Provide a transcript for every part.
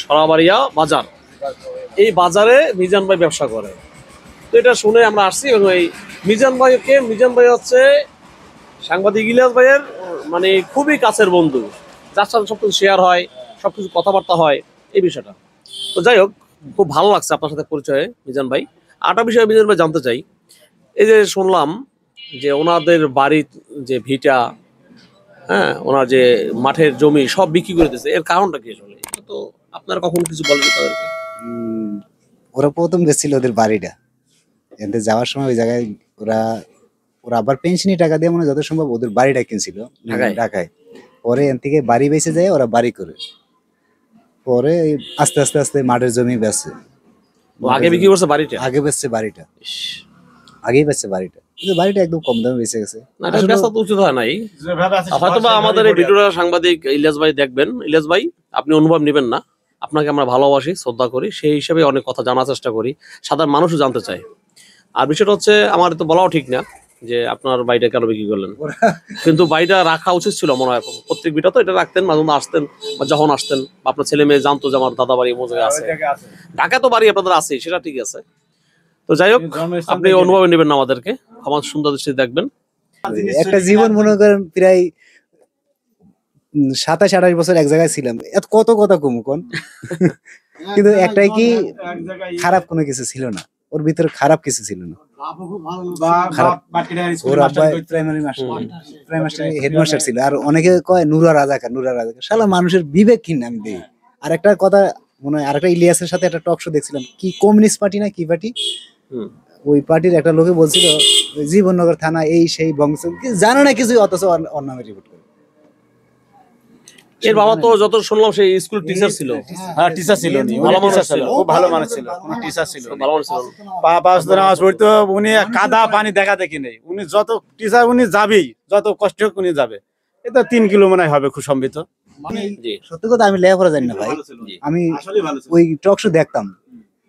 সরাবাড়িয়া বাজার, এই বাজারে মিজান ভাই ব্যবসা করে। তো এটা শুনে আমরা আসছি এবং এই মিজান ভাই হচ্ছে সাংবাদিক ইলিয়াস ভাইয়ের মানে খুবই কাছের বন্ধু, যার সাথে সবকিছু শেয়ার হয়, সবকিছু কথাবার্তা হয়, এই বিষয়টা। তো যাই হোক, খুব ভালো লাগছে আপনার সাথে পরিচয়ে মিজান ভাই। আরেকটা বিষয়ে মিজান ভাই জানতে চাই, এই যে শুনলাম যে ওনাদের বাড়ির যে ভিটা, হ্যাঁ, ওনার যে মাঠের জমি সব বিক্রি করে দিয়েছে, এর কারণটা কি আসলে? তো আপনারা কখনো কিছু বলেন তাদেরকে? ওরা প্রথম গেছিল ওদের বাড়িটা, এতে যাওয়ার সময় ওই জায়গায় ওরা ওরা আবার পেনশনি টাকা দিয়ে মনে হয় যত সম্ভব ওদের বাড়িটা কিনছিল ঢাকায়। পরে এন থেকে বাড়ি বেঁচে যায়, ওরা বাড়ি করে পরে আস্তে আস্তে আস্তে মাঠের জমি বেচে। আগে বিক্রি করছে বাড়িটা? আগে বেচছে বাড়িটা, আগেই বেচছে বাড়িটা, কিন্তু বাড়িটা একদম কম দামে বেঁচে গেছে। না, এটা বেচা তো উচিত হয় নাই। হয়তোবা আমাদের এই ভিডিওটা সাংবাদিক ইলিয়াস ভাই দেখবেন। ইলিয়াস ভাই, আপনি অনুভব নেবেন না, আপনাকে আমরা ভালোবাসি, শ্রদ্ধা করি, সেই হিসেবে অনেক কথা জানার চেষ্টা করি, সাধারণ মানুষও জানতে চায়। আর বিষয়টা হচ্ছে, আমার তো বলাও ঠিক না যে আপনার বাড়িটা কেন বিক্রি করলেন, কিন্তু বাড়িটা রাখা উচিত ছিল মনে হয়। প্রত্যেক বিটা তো এটা রাখতেন, মাঝে মধ্যে আসতেন, বা যখন আসতেন বা আপনার ছেলে মেয়ে জানতো যে আমার দাদা বাড়ি এমন জায়গায় আছে, ঢাকা তো বাড়ি আপনাদের আছে, সেটা ঠিক আছে। তো যাই হোক, আপনি অনুভবে নেবেন না, আমাদেরকে ক্ষমা সুন্দর দৃষ্টিতে দেখবেন। একটা জীবন মনে করেন প্রায় 27-28 বছর এক জায়গায় ছিলাম, এত কত কথা কম কোন কিন্তু একটাই কি, খারাপ কোনো কিছু ছিল না ওর ভিতরে, খারাপ কিছু ছিল না। ওর আব্বা প্রাইমারি মাস্টার হেডমাস্টার ছিল। আর অনেকে কয় নুরা রাজাকার, শালা মানুষের বিবেকহীন আমি দেখি। আর একটা কথা মনে হয়, আরেকটা ইলিয়াসের সাথে একটা টক শো দেখছিলাম, কি কমিউনিস্ট পার্টি না কি পার্টি, ওই পার্টির একটা লোকে বলছিল জীবননগর থানা এই সেই বংশ জানো না কিছু, অথচ ওর নামে রিপোর্ট করে। এর বাবা তো যত শুনলাম সেই স্কুল টিচার ছিল। হ্যাঁ, টিচার ছিল, ভালো মানুষ ছিল, খুব ভালো মানুষ ছিল, টিচার ছিল, ভালো মানুষ ছিল। পাঁচ দিন নামাজ পড়তো উনি, কাদা পানি দেখা দেখি নেই উনি, যত টিচার উনি যাবেই, যত কষ্ট হোক উনি যাবে। এটা 3 কিলো মনে হবে খুব সম্ভবত। সত্যি কথা, আমি লেখাপড়া জানি না ভাই, আমি ওই টক শো দেখতাম,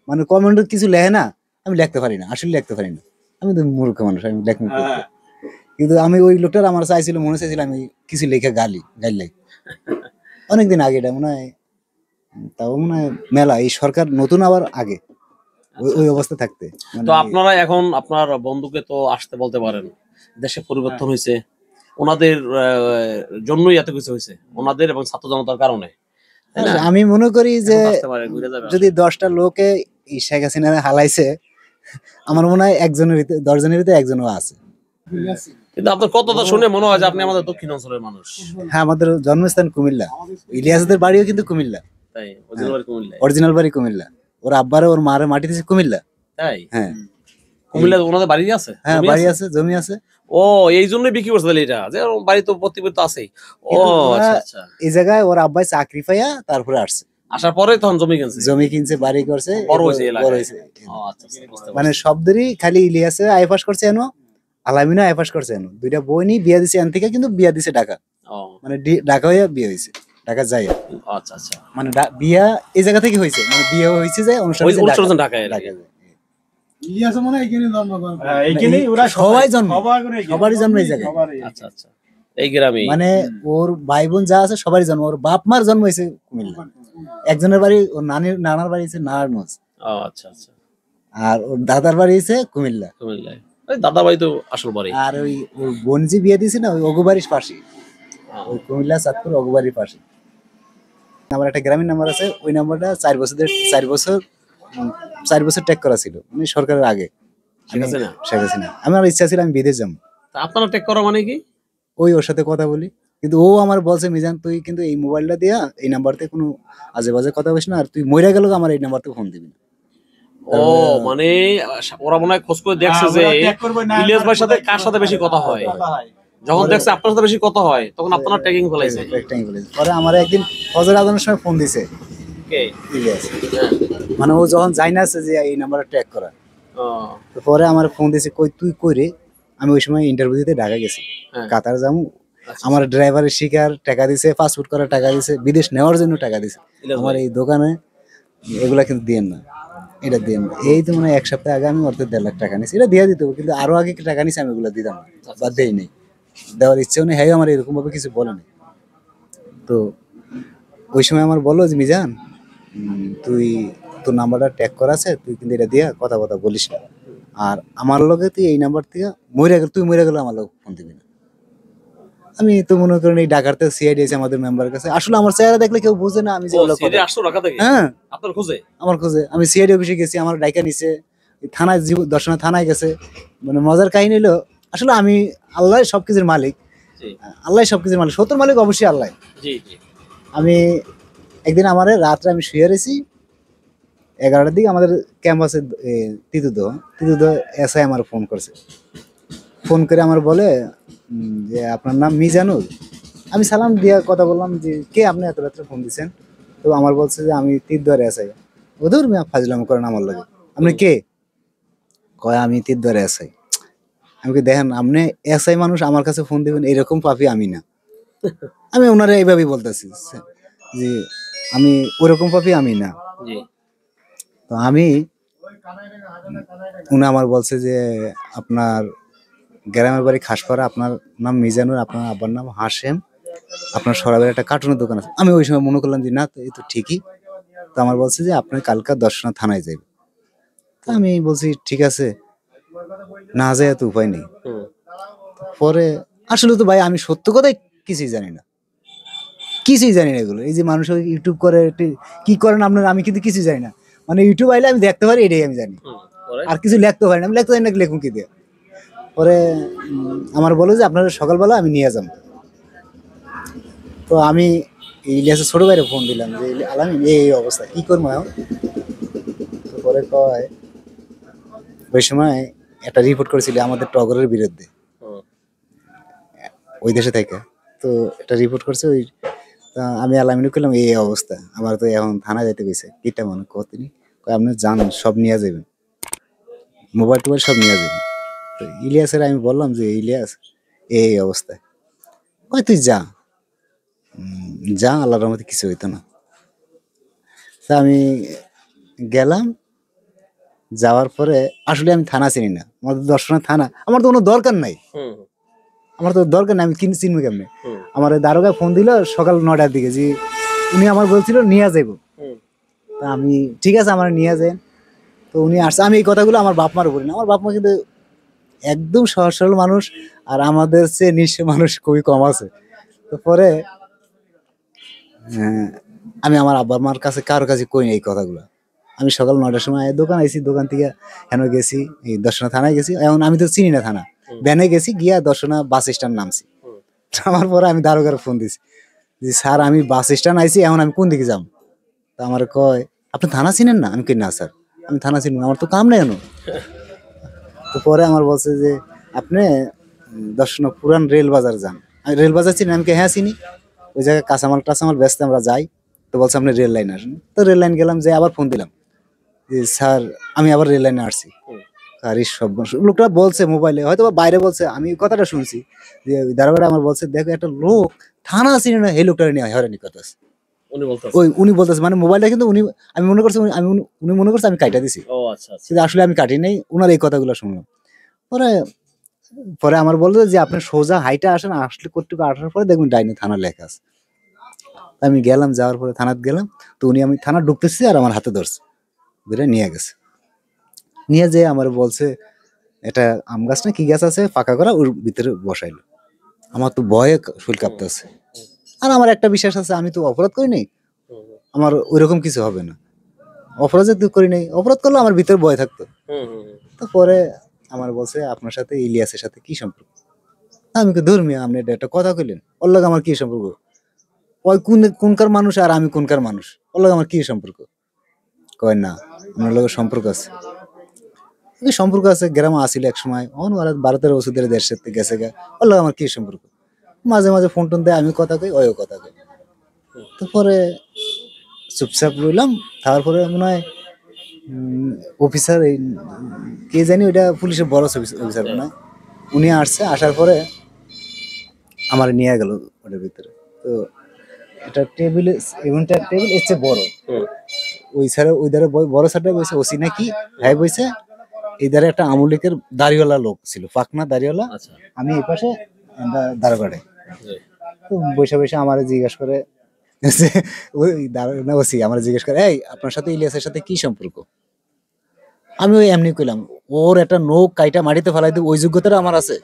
মানে কমেন্ট কিছু লেখে না, আমি লিখতে পারি না, আসলে লিখতে পারি না, আমি তো মূর্খ মানুষ, আমি লেখ। কিন্তু আমি ওই লোকটার আমার চাইছিল, মনে চাইছিল আমি কিছু লেখে গাইলাই অনেকদিন আগে, এটা মনে হয়, তাও মনে হয় মেলা এই সরকার নতুন আবার আগে ওই অবস্থা থাকতে। তো আপনারা এখন আপনার বন্ধুকে তো আসতে বলতে পারেন, দেশে পরিবর্তন হয়েছে, ওনাদের জন্যই এত কিছু হয়েছে, ওনাদের এবং ছাত্র জনতার কারণে। আমি মনে করি যে যদি 10টা লোকে শেখ হাসিনা হালাইছে, আমার মনে হয় 10জনের ভিতরে একজনও আছে। কিন্তু আপনার কথাটা শুনে মনে হয় যে আপনি আমাদের দক্ষিণ অঞ্চলের মানুষ। হ্যাঁ, আমাদের জন্মস্থান কুমিল্লা, ইলিয়াসদের বাড়িও কিন্তু কুমিল্লা, তাই? অরিজিনাল বাড়ি কুমিল্লা, ওর আব্বারে ওর মারে মাটি দিয়েছে কুমিল্লা। তাই? হ্যাঁ, কুমিল্লা ওনাদের বাড়ি আছে? হ্যাঁ, বাড়ি আছে, জমি আছে। ও, এই জন্যই বিক্রি করছে তাহলে এটা, যে বাড়ি তো প্রতিবেদন আছেই। ও আচ্ছা, এই জায়গায় ওর আব্বাই চাকরি পাইয়া তারপরে আসছে, আসার পরে তখন জমি কিনছে, বাড়ি করছে, বড় হয়েছে। মানে শব্দেরই খালি ইলিয়াসে আইপাস করছে এনো, আলামিনা আইপাস করছে এনো, 2টা বই নিয়ে বিয়া দিছে এন থেকে, কিন্তু বিয়া দিছে ঢাকা, মানে ঢাকা হইয়া বিয়ে হয়েছে, ঢাকা যাই। আচ্ছা আচ্ছা, মানে বিয়া এই জায়গা থেকে হয়েছে, মানে বিয়ে হয়েছে যে অনুষ্ঠান ঢাকায়। সবাই জন্ম, সবারই জন্ম এই জায়গায়। আচ্ছা আচ্ছা, এই গ্রামে মানে ওর ভাই বোন যা আছে সবারই জন্ম, ওর বাপ মার জন্ম হয়েছে কুমিল্লা, একজনের বাড়ি ওর নানার বাড়ি হচ্ছে নারায়ণগঞ্জ। আচ্ছা আচ্ছা, আর ওর দাদার বাড়ি হচ্ছে কুমিল্লা। দাদার বাড়ি তো আসল বাড়ি। আর ওই ওর বোন যে বিয়ে দিয়েছে না, ওই অগুবাড়ির পাশে, ওই কুমিল্লা চাঁদপুর অগুবাড়ির পাশে। আমার একটা গ্রামীণ নাম্বার আছে, ওই নাম্বারটা 4 বছর টেক করা ছিল, মানে সরকারের আগে। শেখ হাসিনা, আমার ইচ্ছা ছিল আমি বিদেশ যাবো। আপনারা টেক করা মানে কি? ওর সাথে কথা বলি, কিন্তু ও আমার বলছে মিজান তুই কিন্তু এই মোবাইলটা দিয়া এই নাম্বারতে কোনো আজে বাজে কথা বলিস না, আর তুই মরে গেল আমার এই নাম্বারতে ফোন দিবি না। ও, মানে ওরা মনে হয় খোঁজ করে দেখছে যে ইলিয়াস ভাইয়ের সাথে কার সাথে বেশি কথা হয়, যখন দেখছে আপনার সাথে বেশি কথা হয়, তখন আপনারা ট্যাগিং ফেলাইছে। পরে আমার একদিন ফজর আজানের সময় ফোন দিছে কে ইলিয়াস, মানে ও যখন যাই না যে এই নাম্বারটা ট্র্যাক করা, পরে আমার ফোন দিছে, কই তুই কই রে? আমি ওই সময় ইন্টারভিউ দিতে ঢাকা গেছি, কাতার যাবো। আমার ড্রাইভারের শিকার টাকা দিছে, পাসপোর্ট করার টাকা দিছে, বিদেশ নেওয়ার জন্য টাকা দিছে। আমার এই দোকানে এগুলা কিন্তু দিয়েন না, এটা দিয়েন না। এই তো মানে 1 সপ্তাহ আগে আমি ওর 1.5 লাখ টাকা নিছি, এটা দিয়ে দিতে হবে, কিন্তু আরো আগে টাকা নিছি আমি এগুলো দিতাম না, বা দেই নেই, দেওয়ার ইচ্ছেও নেই। হ্যাঁ, আমার এরকম ভাবে কিছু বলে নেই। তো ওই সময় আমার বললো যে মিজান তুই তোর নাম্বারটা ট্যাগ করা আছে, তুই কিন্তু এটা দিয়া কথা কথা বলিস না, আর আমার লগে তুই এই নাম্বার থেকে তুই মরে গেলে আমার লগে ফোন দিবি না। আমি তো মনে করেন এই ডাকারতে সিআইডি আছে আমাদের মেম্বারের কাছে, আসলে আমার চেহারা দেখলে কেউ বুঝে না আমি যে ওগুলো সিডি আসছো ঢাকা থেকে হ্যাঁ আপনার খোঁজে? আমার খোঁজে, আমি সিআইডি অফিসে গেছি, আমার ডাইকা নিছে, থানায় দর্শনা থানায় গেছে। মানে মজার কাহিনী হলো, আসলে আমি আল্লাহ সবকিছুর মালিক, জি আল্লাহ সবকিছুর মালিক, সত্যর মালিক অবশ্যই আল্লাহ। জি জি আমি একদিন আমার রাত্রে আমি শুয়ে রয়েছি 11টার দিকে, আমাদের ক্যাম্পাসে তিতুদ এসআই আমার ফোন করছে, ফোন করে আমার বলে যে আপনার নাম মিজানুর। আমি সালাম দিয়া কথা বললাম যে কে আপনি এত রাত্রে ফোন দিচ্ছেন? তো আমার বলছে যে আমি তিতদুয়ারে এসআই। ওদের ফাজলাম করেন আমার লাগে, আপনি কে? কয় আমি তিতদুয়ারে এসআই। আমি কি দেখেন আপনি এসআই মানুষ আমার কাছে ফোন দিবেন, এরকম পাপি আমি না। আমি ওনারা এইভাবেই বলতেছি যে আমি ওরকম পাপি আমি না। জি তো উনি আমার বলছে যে আপনার গ্রামের বাড়ি খাসপাড়া, আপনার নাম মিজানুর, আপনার আব্বার নাম হাশেম, আপনার সরাবের একটা কার্টুনের দোকান আছে। আমি ওই সময় মনে করলাম যে না, তো এই তো ঠিকই। তো আমার বলছে যে আপনি কালকা দর্শনা থানায় যাবে। তো আমি বলছি ঠিক আছে, না যায় তো উপায় নেই। হুম পরে আসলে তো ভাই আমি সত্য কথাই কিছুই জানি না, কিছুই জানি না এগুলো। এই যে মানুষ ইউটিউব করে কি করেন আপনারা, আমি কিন্তু কিছুই জানি না। মানে ইউটিউব আইলে আমি দেখতে পারি, এটাই আমি জানি, হুম পরে আর কিছু লিখতে পারি না। আমি লিখতে জানি না, লেখুন কি দিয়ে। পরে আমার বলে যে আপনারা সকালবেলা আমি নিয়ে যাবো। তো আমি ইলিয়াসের ছোট ভাইরে ফোন দিলাম যে আলামিন এই অবস্থা কি করবো এখন? তো পরে কয় ওই সময় একটা রিপোর্ট করেছিল আমাদের টগরের বিরুদ্ধে হুম ওই দেশে থেকে। তো একটা রিপোর্ট করছে ওই, তা আমি আলামিনকে করলাম এই অবস্থা, আমার তো এখন থানা যাইতে গেছে, কিটা মনে কতনি আপনি যান, সব নিয়ে যাবেন, মোবাইল টোবাইল সব নিয়ে যাবেন। তো ইলিয়াসের আমি বললাম যে ইলিয়াস এই অবস্থা, কয় তুই যা, যা, আল্লাহর রহমতে কিছু হইতো না। তা আমি গেলাম, যাওয়ার পরে আসলে আমি থানা চিনি না, আমাদের দর্শনা থানা, আমার তো কোনো দরকার নাই, হুম আমার তো দরকার নাই, আমি চিনবো কেমনে? হুম আমার ওই দারোগা ফোন দিল সকাল 9টার দিকে যে উনি আমার বলছিল নিয়ে যাইব। হুম তা আমি ঠিক আছে আমার নিয়ে যাই। তো উনি আসছে, আমি এই কথাগুলো আমার বাপ মারও বলি না, আমার বাপ মা কিন্তু একদম সহজ সরল মানুষ, আর আমাদের চেয়ে নিঃস্ব মানুষ খুবই কম আছে। তো পরে আমি আমার আব্বা মার কাছে কারো কাছে কই না এই কথাগুলো। আমি সকাল 9টার সময় দোকান আইছি, দোকান থেকে হেন গেছি, এই দর্শনা থানায় গেছি, এখন আমি তো চিনি না থানা, ভ্যানে গেছি, গিয়া দর্শনা বাস স্ট্যান্ড নামছি। হুম আমার পরে আমি দারোগার ফোন দিছি যে স্যার আমি বাস স্ট্যান্ড আইছি, এখন আমি কোন দিকে যাব? তা আমার কয় আপনি থানা চিনেন না? আমি কই না স্যার, আমি থানা চিনি না, আমার তো কাম নেই কেন। তো পরে আমার বলছে যে আপনি দর্শনা পুরান রেল বাজার যান। আমি রেল বাজার চিনি? আমি কি হ্যাঁ চিনি, ওই জায়গায় কাঁচামাল টাচামাল বেচতে আমরা যাই। তো বলছে আপনি রেল লাইন আসেন। তো রেল লাইন গেলাম, যে আবার ফোন দিলাম যে স্যার আমি আবার রেল লাইনে আসছি। হুম আর এই সব লোকটা বলছে মোবাইলে, হয়তো বা বাইরে বলছে, আমি কথাটা শুনছি যে ওই দারোগাটা আমার বলছে দেখো একটা লোক থানা চিনি না, এই লোকটা নিয়ে হয়রানি করতেছে। উনি বলতেছে? ওই উনি বলতেছে, মানে মোবাইলটা কিন্তু উনি, আমি মনে করছি উনি মনে করছে আমি কাইটা দিছি, ও আচ্ছা আচ্ছা কিন্তু আসলে আমি কাটি নাই। ওনার এই কথাগুলো শুনলাম। পরে পরে আমার বললো যে আপনি সোজা হাইটা আসেন, আসলে কর্তৃক আসার পরে দেখবেন ডাইনে থানা লেখা আছে। আমি গেলাম, যাওয়ার পরে থানাত গেলাম। তো উনি, আমি থানা ঢুকতেছি আর আমার হাতে ধরছে, ধরে নিয়ে গেছে। নিয়ে যেয়ে আমার বলছে এটা আম গাছ না কি গাছ আছে ফাঁকা করা, ওর ভিতরে বসাইলো। আমার তো ভয়ে শরীর কাঁপতেছে, আর আমার একটা বিশ্বাস আছে আমি তো অপরাধ করি নাই, হুম আমার ওইরকম কিছু হবে না। অপরাধ যদি করি নাই, অপরাধ করলে আমার ভিতরে ভয় থাকতো। হুম হুম তো পরে আমার বলছে আপনার সাথে ইলিয়াসের সাথে কি সম্পর্ক? আমি ধর্মীয়, আপনি একটা কথা কইলেন, ওর লগে আমার কি সম্পর্ক? ওই কোনকার মানুষ আর আমি কোনকার মানুষ, ওর লগে আমার কি সম্পর্ক? কয় না আমার লগে সম্পর্ক আছে। এই সম্পর্ক আছে, গ্রামে আসিল এক সময়, অন 12-13 বছর ধরে দেশ থেকে গেছে গা, ওর লগে আমার কি সম্পর্ক? মাঝে মাঝে ফোন টোন দেয়, আমি কথা কই, ওইও কথা কই। তো পরে চুপচাপ রইলাম। তারপরে মনে হয় অফিসার, এই কে জানি ওইটা পুলিশের বড় অফিসার মনে হয়, উনি আসছে, আসার পরে আমার নিয়ে গেল ওটার ভিতরে। তো এটা টেবিলে, এমনটা টেবিল এর চেয়ে বড়, হুম ওই স্যার ওই ধারে বড় স্যারটা বসে, ওসি নাকি হ্যাঁ বসে, এই ধারে একটা আমুলিকের দাড়িওয়ালা লোক ছিল, পাকনা দাড়িওয়ালা। আচ্ছা আমি এই পাশে দাঁড়াবাড়ে। জি তো বসে বসে আমার জিজ্ঞাসা করে ওই দারোগা ওসি আমার জিজ্ঞেস করে, এই আপনার সাথে ইলিয়াসের সাথে কি সম্পর্ক? আমি ওই এমনি কইলাম, ওর একটা নখ কাইটা মাটিতে ফেলাই দিব ওই যোগ্যতাটা আমার আছে,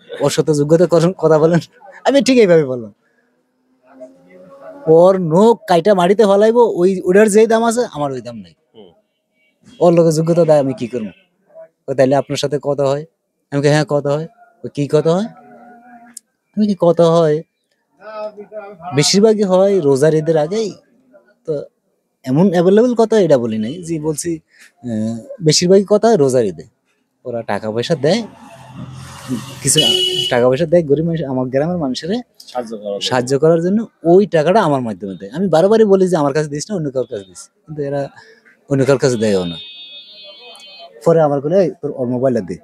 ওর সাথে যোগ্যতা কথা বলেন। আমি ঠিক এইভাবে বললাম, ওর নখ কাইটা মাটিতে ফেলাইবো ওই ওটার যেই দাম আছে আমার ওই দাম নাই, ওর লোকের যোগ্যতা দেয় আমি কি করবো? ও তাইলে আপনার সাথে কথা হয়? আমি হ্যাঁ কথা হয়। ও কি কথা হয়? আমি কি কথা হয়, বেশিরভাগই হয় রোজার ঈদের আগেই। তো এমন অ্যাভেলেবেল কথা এটা বলি নাই, যে বলছি বেশিরভাগই কথা হয় রোজার ঈদে। ওরা টাকা পয়সা দেয়, কিছু টাকা পয়সা দেয় গরিব মানুষ, আমার গ্রামের মানুষের সাহায্য করার জন্য, ওই টাকাটা আমার মাধ্যমে দেয়। আমি বারবারই বলি যে আমার কাছে দিস না, অন্য কারোর কাছে দিস, কিন্তু এরা অন্য কারোর কাছে দেয়ও না। পরে আমার বলে, তোর ওর মোবাইলটা দে।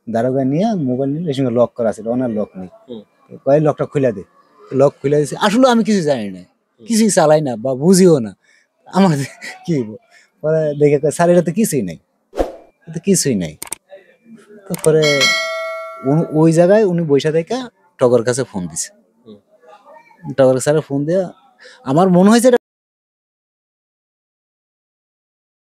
দারোগা নিয়ে মোবাইল নিয়ে, এই সঙ্গে লক করা আছে, ওনার লক নেই, কয় লকটা খুলে দে। লক খুলে দিয়েছে। আসলে আমি কিছু জানি না, কিছুই চালাই না বা বুঝিও না, আমার কি পরে দেখে স্যার এটা তো কিছুই নাই, এটা কিছুই নাই। তারপরে ওই জায়গায় উনি বৈশা থেকে টগর কাছে ফোন দিছে, টগর স্যারে ফোন দেয়া আমার মনে হয়েছে